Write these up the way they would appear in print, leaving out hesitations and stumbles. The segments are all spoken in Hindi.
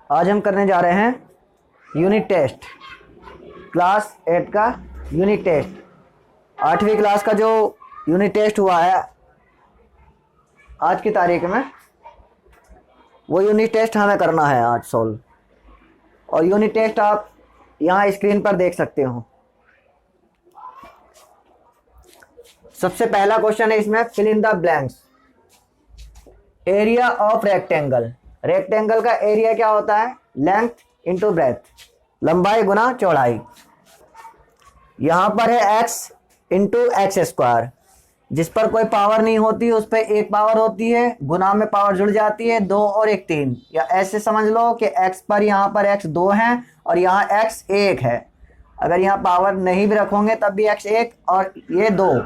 आज हम करने जा रहे हैं यूनिट टेस्ट, क्लास 8 का यूनिट टेस्ट। 8वीं क्लास का जो यूनिट टेस्ट हुआ है आज की तारीख में, वो यूनिट टेस्ट हमें करना है आज सॉल्व। और यूनिट टेस्ट आप यहाँ स्क्रीन पर देख सकते हो। सबसे पहला क्वेश्चन है इसमें, fill in the blanks. Area of rectangle. Rectangle का एरिया क्या होता है? लेंथ इंटू ब्रेथ, लंबाई गुना चौड़ाई। यहां पर है x इंटू एक्स स्क्वायर, जिस पर कोई पावर नहीं होती उस पर एक पावर होती है, गुना में पावर जुड़ जाती है, 2 और 1 3। या ऐसे समझ लो कि x पर यहाँ पर x 2 है और यहाँ x 1 है। अगर यहाँ पावर नहीं भी रखोगे तब भी x 1 और ये 2,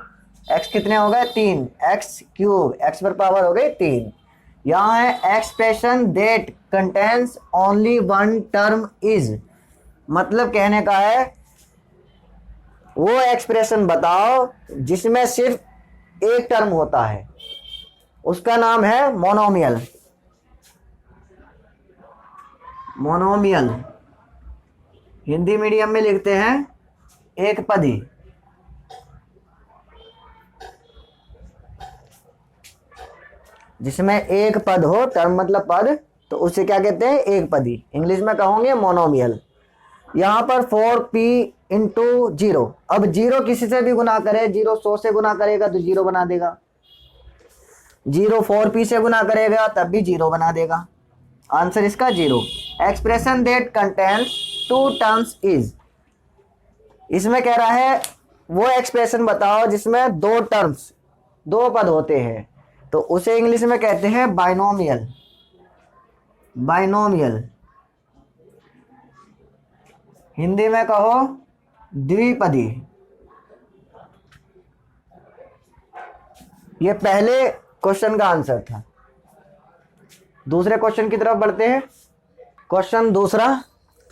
x कितने हो गए? 3, x क्यूब, x पर पावर हो गई 3। यहाँ है expression that contains only one term is, मतलब कहने का है वो एक्सप्रेशन बताओ जिसमें सिर्फ एक टर्म होता है, उसका नाम है मोनोमियल। मोनोमियल हिंदी मीडियम में लिखते हैं एक पदी। जिसमें एक पद हो, टर्म मतलब पद, तो उसे क्या कहते हैं? एक पदी। इंग्लिश में कहोगे मोनोमियल। यहाँ पर 4p इंटू 0। अब 0 किसी से भी गुना करे, 0 100 से गुना करेगा तो 0 बना देगा, 0 4p से गुना करेगा तब भी 0 बना देगा। आंसर इसका 0। Expression that contains 2 terms is, इसमें कह रहा है वो एक्सप्रेशन बताओ जिसमें 2 टर्म्स, 2 पद होते हैं, तो उसे इंग्लिश में कहते हैं बाइनोमियल। बाइनोमियल हिंदी में कहो द्विपदी। ये पहले क्वेश्चन का आंसर था। दूसरे क्वेश्चन की तरफ बढ़ते हैं। क्वेश्चन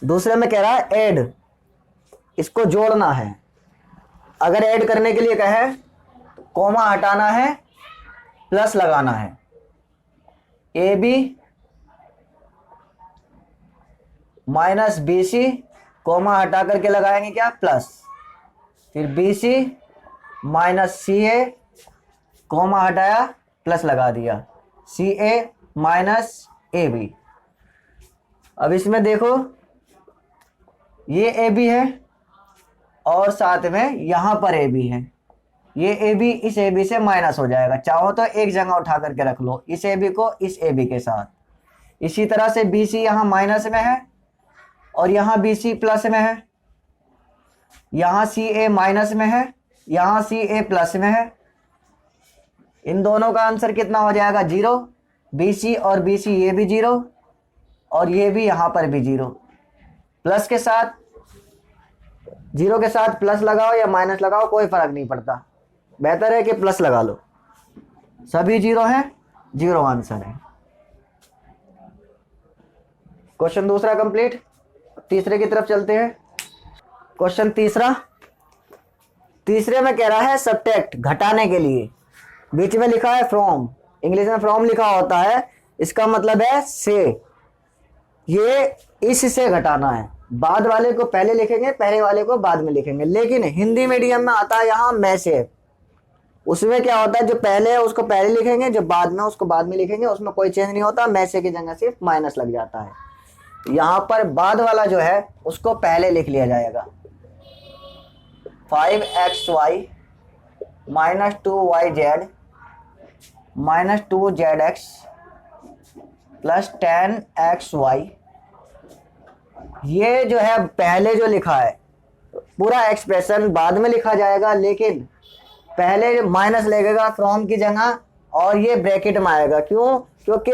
दूसरे में कह रहा है ऐड, इसको जोड़ना है। अगर ऐड करने के लिए कहे तो कॉमा हटाना है, प्लस लगाना है। A B minus B C, comma हटा करके लगाएंगे क्या? प्लस। फिर B C minus C A, comma हटाया प्लस लगा दिया, सी ए माइनस ए बी। अब इसमें देखो ये ए बी है और साथ में यहां पर ए बी है। ये ए बी इस ए बी से माइनस हो जाएगा, चाहो तो एक जगह उठा करके रख लो, इस ए बी को इस ए बी के साथ। इसी तरह से बी सी यहाँ माइनस में है और यहाँ बी सी प्लस में है, यहाँ सी ए माइनस में है, यहाँ सी ए प्लस में है। इन दोनों का आंसर कितना हो जाएगा? 0। बी सी और बी सी ये भी 0 और ये भी यहाँ पर भी 0। प्लस के साथ 0 के साथ प्लस लगाओ या माइनस लगाओ कोई फर्क नहीं पड़ता, बेहतर है कि प्लस लगा लो। सभी 0 हैं, 0 आंसर है। क्वेश्चन दूसरा कंप्लीट। तीसरे की तरफ चलते हैं। क्वेश्चन तीसरे में कह रहा है सब्ट्रैक्ट, घटाने के लिए। बीच में लिखा है फ्रॉम, इंग्लिश में फ्रॉम लिखा होता है, इसका मतलब है से। ये इससे घटाना है, बाद वाले को पहले लिखेंगे, पहले वाले को बाद में लिखेंगे। लेकिन हिंदी मीडियम में आता है यहाँ में से। उसमें क्या होता है, जो पहले है उसको पहले लिखेंगे, जो बाद में उसको बाद में लिखेंगे, उसमें कोई चेंज नहीं होता। में से की जगह सिर्फ माइनस लग जाता है। यहाँ पर बाद वाला जो है उसको पहले लिख लिया जाएगा। 5xy minus 2yz minus 2zx plus 10xy। ये जो है पहले जो लिखा है पूरा एक्सप्रेशन बाद में लिखा जाएगा, लेकिन पहले माइनस लगेगा फ्रॉम की जगह और ये ब्रैकेट में आएगा। क्यों? क्योंकि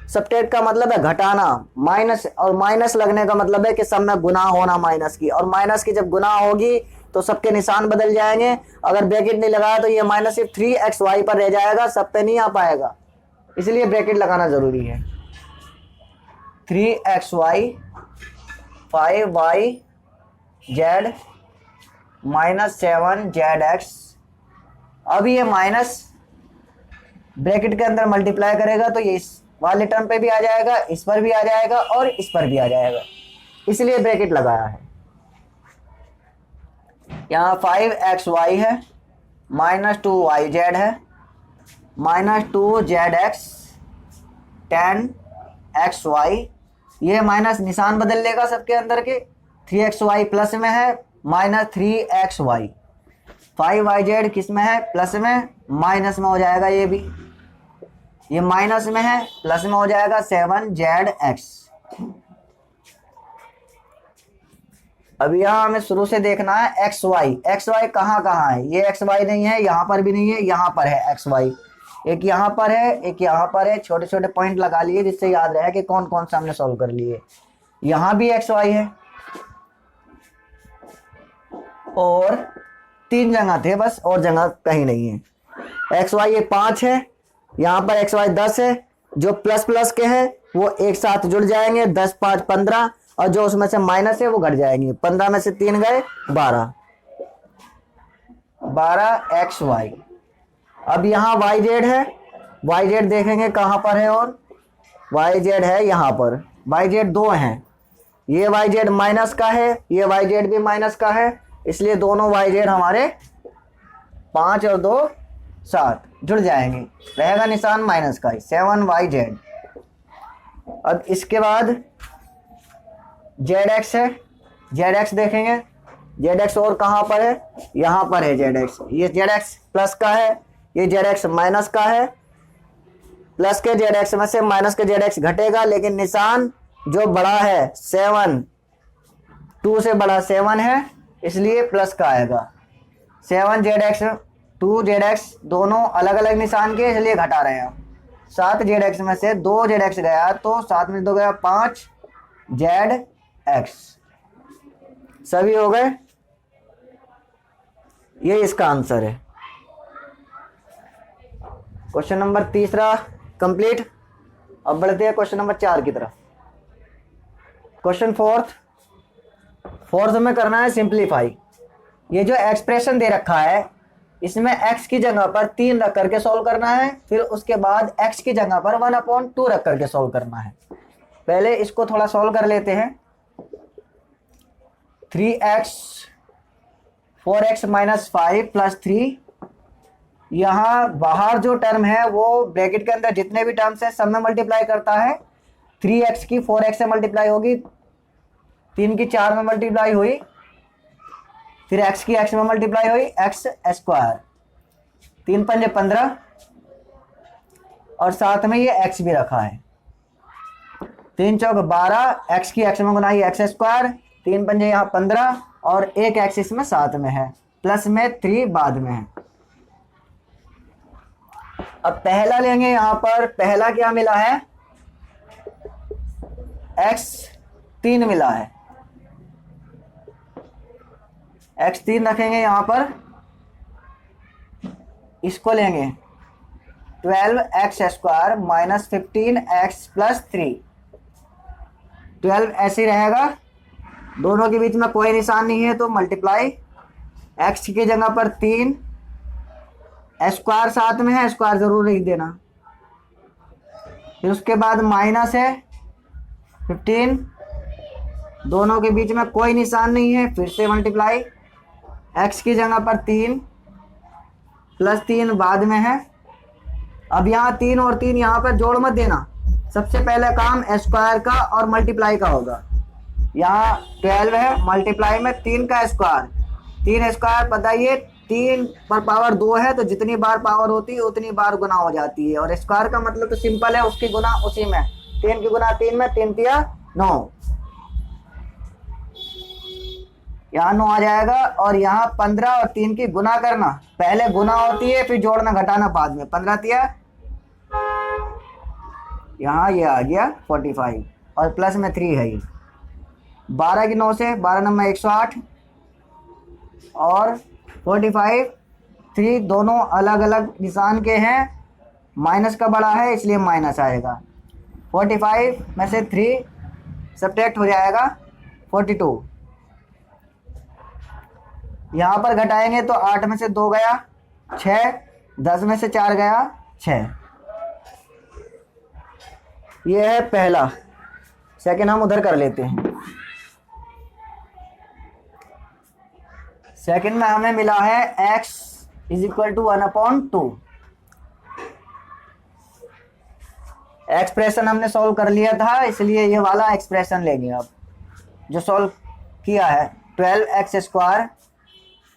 सब्ट्रैक्ट का मतलब है घटाना, माइनस, और माइनस लगने का मतलब है कि सब में गुना होना माइनस की, और माइनस की जब गुना होगी तो सबके निशान बदल जाएंगे। अगर ब्रैकेट नहीं लगाया तो ये माइनस सिर्फ 3xy पर रह जाएगा, सब पे नहीं आ पाएगा, इसलिए ब्रैकेट लगाना जरूरी है। 3xy 5yz minus 7zx। अब ये माइनस ब्रैकेट के अंदर मल्टीप्लाई करेगा तो ये वाले टर्म पे भी आ जाएगा, इस पर भी आ जाएगा और इस पर भी आ जाएगा, इसलिए ब्रैकेट लगाया है। यहाँ 5xy है, -2yz है, -2zx 10xy, ये माइनस निशान बदल लेगा सबके अंदर के। 3xy प्लस में है, -3xy। 5yz किस में है, प्लस में, माइनस में हो जाएगा ये भी, ये माइनस में है, प्लस में हो जाएगा 7zx। अब यहाँ हमें शुरू से देखना है xy। xy कहाँ कहाँ है, ये xy नहीं है, यहाँ पर भी नहीं है, यहाँ पर है xy, एक यहाँ पर है, एक यहाँ पर है। छोटे छोटे पॉइंट लगा लिए जिससे याद रहे कि कौन कौन सा हमने सॉल्व कर लिए। यहाँ भी xy है और 3 जगह थे बस, और जगह कहीं नहीं है। xy ये 5 है, यहाँ पर xy 10 है, जो प्लस प्लस के हैं वो एक साथ जुड़ जाएंगे, 10 5 15, और जो उसमें से माइनस है वो घट जाएंगे। 15 में से 3 गए, 12 xy। अब यहाँ yz है, yz देखेंगे कहाँ पर है, और yz है यहाँ पर। yz 2 हैं, ये yz माइनस का है, ये yz भी माइनस का है, इसलिए दोनों yz हमारे 5 और 2 7 जुड़ जाएंगे, रहेगा निशान माइनस का ही, 7yz। अब इसके बाद zx है, zx देखेंगे, zx और कहाँ पर है, यहाँ पर है zx। ये zx प्लस का है, ये zx माइनस का है। प्लस के zx में से माइनस के zx घटेगा, लेकिन निशान जो बड़ा है 7, 2 से बड़ा 7 है, इसलिए प्लस का आएगा। 7zx 2zx दोनों अलग अलग निशान के, इसलिए घटा रहे हैं। 7zx में से 2zx गया तो 7 में 2 गया 5zx। सभी हो गए, ये इसका आंसर है। Question number 3 complete. अब बढ़ते हैं क्वेश्चन नंबर 4 की तरफ। क्वेश्चन 4 में करना है सिंप्लीफाई। ये जो एक्सप्रेशन दे रखा है, इसमें x की जगह पर 3 रख करके सॉल्व करना है, फिर उसके बाद x की जगह पर 1/2 रख करके सॉल्व करना है। पहले इसको थोड़ा सॉल्व कर लेते हैं। 3x 4x - 5 + 3, यहाँ बाहर जो टर्म है वो ब्रैकेट के अंदर जितने भी टर्म्स है सब में मल्टीप्लाई करता है। 3x की 4x से मल्टीप्लाई होगी, 3 की 4 में मल्टीप्लाई हुई, फिर x की x में मल्टीप्लाई हुई, x²। 3 पंजे 15 और साथ में ये x भी रखा है। 3 चौक 12, x की x में गुनाई x², 3 पंजे यहाँ 15 और एक x इसमें साथ में है, प्लस में 3 बाद में है। अब पहला लेंगे, यहाँ पर पहला क्या मिला है, x3 मिला है। x3 रखेंगे यहाँ पर, इसको लेंगे 12x² - 15x + 3। 12 ऐसे रहेगा, दोनों के बीच में कोई निशान नहीं है तो मल्टीप्लाई। x की जगह पर 3, स्क्वायर साथ में है, स्क्वायर जरूर लिख देना। फिर उसके बाद माइनस है 15, दोनों के बीच में कोई निशान नहीं है, फिर से मल्टीप्लाई। x की जगह पर 3 + 3 बाद में है। अब यहाँ 3 और 3 यहाँ पर जोड़ मत देना, सबसे पहले काम स्क्वायर का और मल्टीप्लाई का होगा। यहाँ 12 है, मल्टीप्लाई में 3 का स्क्वायर, 3 स्क्वायर पता ही है 3 पर पावर 2 है, तो जितनी बार पावर होती है उतनी बार गुना हो जाती है। और स्क्वायर का मतलब तो सिंपल है, उसकी गुना उसी में, 3 की गुना 3 में, 3 तिया 9, यहाँ 9 आ जाएगा। और यहाँ 15 और 3 की गुना करना, पहले गुना होती है फिर जोड़ना घटाना बाद में। 15 तिया, यहाँ ये आ गया 45 और प्लस में 3 है ये। 12 की 9 से 12 नंबर 108 और 45 3 दोनों अलग अलग निशान के हैं, माइनस का बड़ा है इसलिए माइनस आएगा। 45 में से 3 सब्ट्रैक्ट हो जाएगा 42। यहाँ पर घटाएंगे तो 8 में से 2 गया 6, 10 में से 4 गया 6। ये है पहला, सेकंड हम उधर कर लेते हैं। सेकंड में हमें मिला है x is equal to 1/2। Expression हमने सॉल्व कर लिया था, इसलिए ये वाला एक्सप्रेशन लेंगे अब जो सॉल्व किया है। 12x²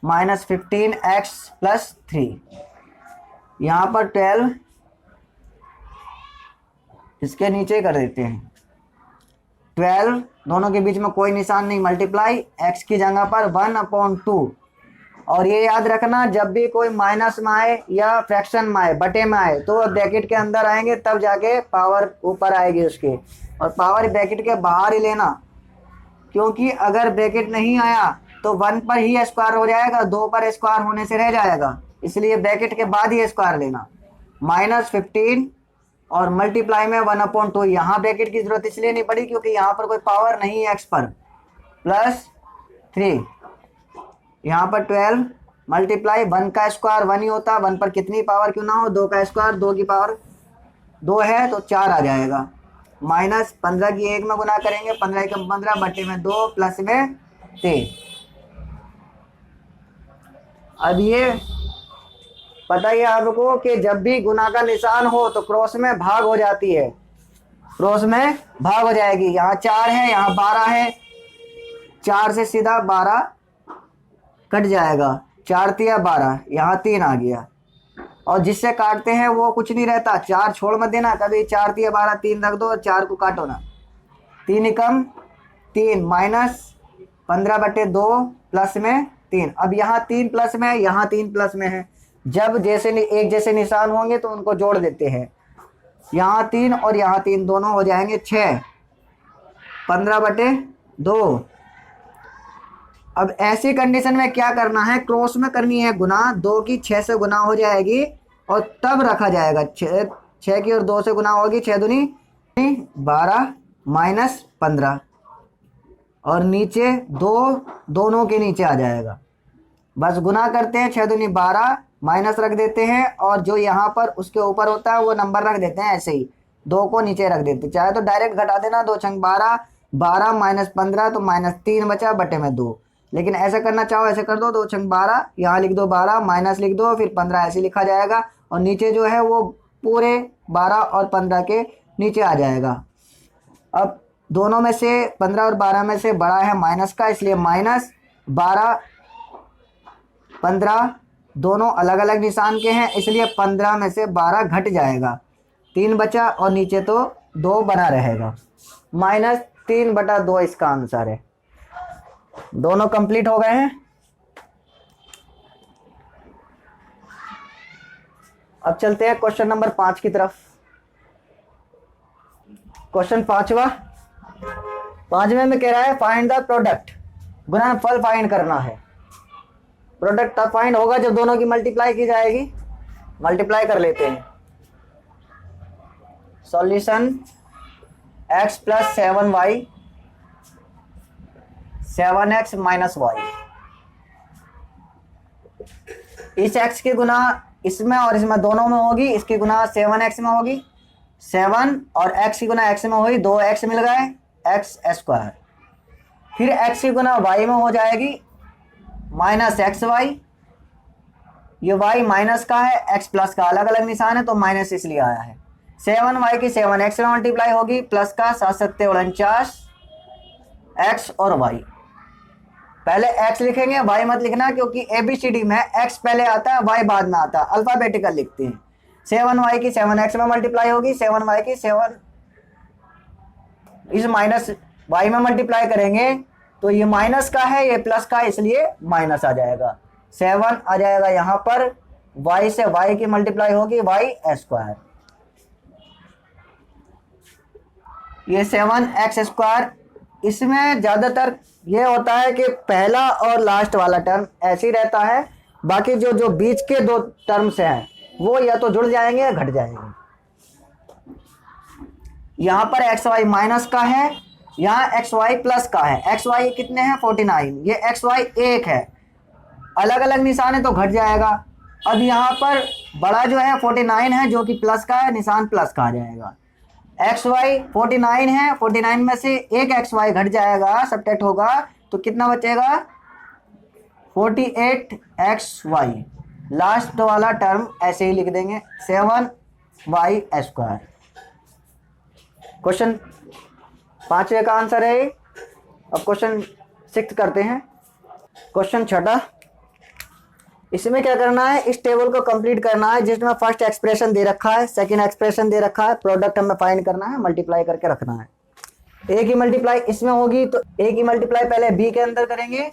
minus 15x plus 3। यहाँ पर 12 इसके नीचे कर देते हैं। 12 दोनों के बीच में कोई निशान नहीं, मल्टीप्लाई x की जगह पर 1/2। और ये याद रखना, जब भी कोई माइनस में आए या फ्रैक्शन में आए, बटे में आए, तो ब्रैकेट के अंदर आएंगे तब जाके पावर ऊपर आएगी उसके, और पावर ब्रैकेट के बाहर ही लेना, क्योंकि अगर ब्रैकेट नहीं आया तो 1 पर ही स्क्वायर हो जाएगा, 2 पर स्क्वायर होने से रह जाएगा, इसलिए ब्रैकेट के बाद ही स्क्वायर लेना। -15 और मल्टीप्लाई में 1/2। यहाँ ब्रैकेट की जरूरत इसलिए नहीं पड़ी क्योंकि यहाँ पर कोई पावर नहीं है x पर, प्लस 3। यहाँ पर 12 मल्टीप्लाई 1 का स्क्वायर 1 ही होता है, 1 पर कितनी पावर क्यों ना हो, 2 का स्क्वायर 2 की पावर 2 है तो 4 आ जाएगा। माइनस 15 की 1 में गुना करेंगे, 15 का 15 बटे में 2 प्लस में 3। अब ये पता ही आपको कि जब भी गुना का निशान हो तो क्रॉस में भाग हो जाती है, क्रॉस में भाग हो जाएगी। यहाँ 4 है, यहाँ 12 है, 4 से सीधा 12 कट जाएगा, 4 तिया 12, यहाँ 3 आ गया। और जिससे काटते हैं वो कुछ नहीं रहता, 4 छोड़ मत देना कभी, 4 तिया 12, 3 रख दो और 4 को काटो ना, 3 एकम 3 माइनस 15 बटे 2 प्लस में 3। अब यहाँ 3 प्लस में है, यहाँ 3 प्लस में है, जब जैसे एक जैसे निशान होंगे तो उनको जोड़ देते हैं। यहाँ 3 और यहाँ 3 दोनों हो जाएंगे 6, 15 बटे 2। अब ऐसी कंडीशन में क्या करना है, क्रॉस में करनी है गुना, 2 की 6 से गुना हो जाएगी और तब रखा जाएगा। 6 की और 2 से गुना होगी, 6 दूनी 12 माइनस 15, और नीचे 2 दोनों के नीचे आ जाएगा। बस गुना करते हैं, 6 दूनी 12 माइनस रख देते हैं, और जो यहाँ पर उसके ऊपर होता है वो नंबर रख देते हैं, ऐसे ही 2 को नीचे रख देते हैं। चाहे तो डायरेक्ट घटा देना, 2 छंग 12, 12 माइनस 15 तो -3 बचा बटे में 2। लेकिन ऐसा करना चाहो ऐसे कर दो, 2 छंग 12, यहाँ लिख दो 12, माइनस लिख दो, फिर 15 ऐसे लिखा जाएगा, और नीचे जो है वो पूरे 12 और 15 के नीचे आ जाएगा। अब दोनों में से 15 और 12 में से बड़ा है माइनस का, इसलिए माइनस 12 15 दोनों अलग अलग निशान के हैं, इसलिए 15 में से 12 घट जाएगा, 3 बचा, और नीचे तो 2 बना रहेगा। -3/2 इसका आंसर है। दोनों कंप्लीट हो गए हैं। अब चलते हैं क्वेश्चन नंबर 5 की तरफ। क्वेश्चन 5वां, 5वें में कह रहा है फाइंड द प्रोडक्ट, गुणनफल फाइंड करना है। प्रोडक्ट तब फाइंड होगा जब दोनों की मल्टीप्लाई की जाएगी। मल्टीप्लाई कर लेते हैं। Solution x plus 7y 7x minus y। इस x की गुना इसमें और इसमें दोनों में होगी, इसकी गुना 7x में होगी, 7 और x की गुना x में होगी, 2x मिल गए, x²। फिर x की गुना y में हो जाएगी -xy। ये y माइनस का है, x प्लस का, अलग अलग निशान है तो माइनस इसलिए आया है। 7y की 7x में मल्टीप्लाई होगी, प्लस का 7 7 49 x और y। पहले x लिखेंगे, y मत लिखना, क्योंकि ABCD में x पहले आता है y बाद में आता है, अल्फाबेटिकल लिखते हैं। 7y की 7x में मल्टीप्लाई होगी, 7y की 7 इस माइनस y में मल्टीप्लाई करेंगे तो ये माइनस का है, ये प्लस का है, इसलिए माइनस आ जाएगा। 7 आ जाएगा यहाँ पर, y से y की मल्टीप्लाई होगी, y²। ये 7x²। इसमें ज़्यादातर ये होता है कि पहला और लास्ट वाला टर्म ऐसे ही रहता है, बाकी जो बीच के 2 टर्म्स हैं वो या तो जुड़ जाएंगे या घट जाएंगे। यहाँ पर xy माइनस का है, यहाँ xy प्लस का है। xy कितने हैं 49, ये xy 1 है, अलग अलग निशान है तो घट जाएगा। अब यहाँ पर बड़ा जो है 49 है जो कि प्लस का है, निशान प्लस का आ जाएगा। एक्स वाई 49 है, 49 में से एक एक्स वाई घट जाएगा, सब्ट्रैक्ट होगा, तो कितना बचेगा 48 एक्स वाई। लास्ट वाला टर्म ऐसे ही लिख देंगे 7 वाई स्क्वायर। क्वेश्चन 5वें का आंसर है। अब क्वेश्चन 6 करते हैं। क्वेश्चन 6, इसमें क्या करना है, इस टेबल को कंप्लीट करना है जिसमें फर्स्ट एक्सप्रेशन दे रखा है, सेकंड एक्सप्रेशन दे रखा है, प्रोडक्ट हमें फाइंड करना है, मल्टीप्लाई करके रखना है। ए की मल्टीप्लाई इसमें होगी तो ए की मल्टीप्लाई पहले बी के अंदर करेंगे,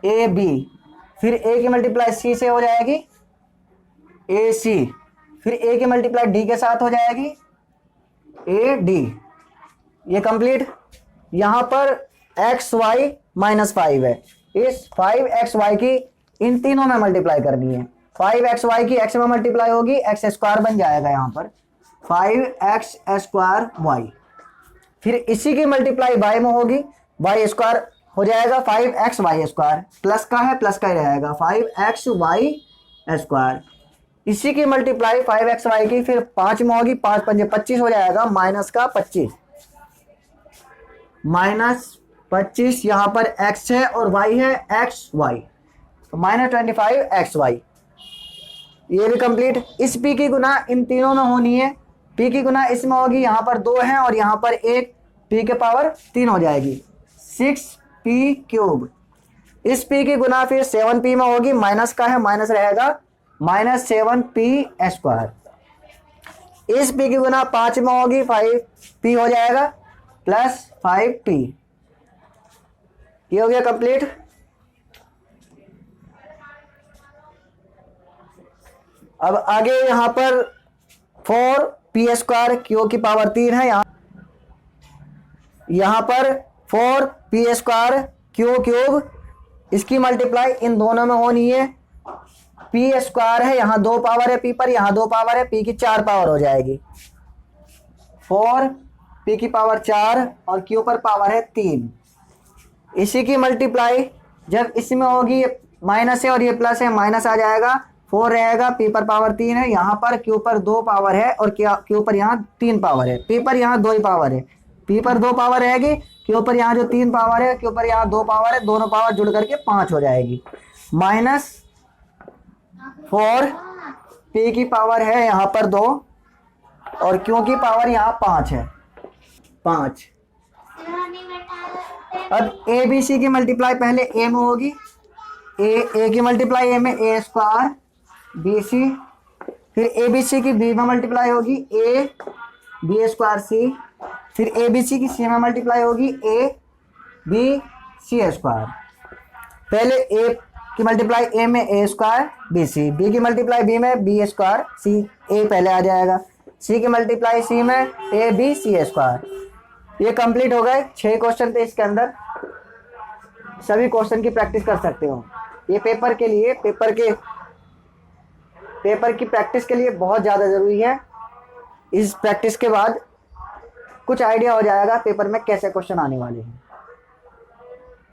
ए बी, फिर ए की मल्टीप्लाई सी से हो जाएगी, ए सी, फिर ए की मल्टीप्लाई डी के साथ हो जाएगी, ए डी। ये कंप्लीट। यहां पर एक्स वाई -5 है, इस 5xy की इन तीनों में मल्टीप्लाई करनी है। 5xy की x में मल्टीप्लाई होगी, एक्स स्क्वायर बन जाएगा यहाँ पर 5x² y। फिर इसी की मल्टीप्लाई y में होगी, y स्क्वायर हो जाएगा 5xy², प्लस का है प्लस का ही रहेगा 5xy²। इसी की मल्टीप्लाई 5xy की फिर 5 में होगी, 5 पंजे 25 हो जाएगा, माइनस का 25, -25 यहाँ पर x है और y है xy, तो -25xy। ये भी कंप्लीट। इस p की गुना इन तीनों में होनी है, p की गुना इसमें होगी, यहाँ पर 2 है और यहाँ पर 1, p के पावर 3 हो जाएगी, 6p³। इस p की गुना फिर 7p में होगी, माइनस का है माइनस रहेगा, -7p²। इस p की गुना 5 में होगी, 5p हो जाएगा, +5p। ये हो गया कंप्लीट। अब आगे यहां पर 4p² क्यू की पावर 3 है, यहां पर 4p² क्यू³, इसकी मल्टीप्लाई इन दोनों में होनी है। p² है, यहाँ 2 पावर है p पर, यहाँ 2 पावर है, p की 4 पावर हो जाएगी, 4p की पावर 4 और q पर पावर है 3। इसी की मल्टीप्लाई जब इसमें होगी, माइनस है और ये प्लस है, माइनस आ जाएगा, 4 रहेगा, p पर पावर 3 है, यहाँ पर q पर 2 पावर है और q पर यहाँ 3 पावर है, p पर यहाँ 2 ही पावर है, p पर 2 पावर रहेगी, q पर यहाँ जो 3 पावर है, q पर यहाँ 2 पावर है, दोनों पावर जुड़ करके 5 हो जाएगी, -4 p की पावर है यहाँ पर 2 और q की पावर यहाँ 5 है, 5। अब ए बी सी की मल्टीप्लाई पहले a में होगी, ए की मल्टीप्लाई a में a² बी सी, फिर ए बी सी की b में मल्टीप्लाई होगी, a b² c, फिर ए बी सी की c में मल्टीप्लाई होगी, a b c²। पहले a की मल्टीप्लाई a में a² बी सी, b की मल्टीप्लाई b में b² c, a पहले आ जाएगा, c की मल्टीप्लाई c में a b c²। ये कंप्लीट हो गए। 6 क्वेश्चन थे इसके अंदर, सभी क्वेश्चन की प्रैक्टिस कर सकते हो। ये पेपर के लिए, पेपर की प्रैक्टिस के लिए बहुत ज़्यादा ज़रूरी है। इस प्रैक्टिस के बाद कुछ आइडिया हो जाएगा पेपर में कैसे क्वेश्चन आने वाले हैं।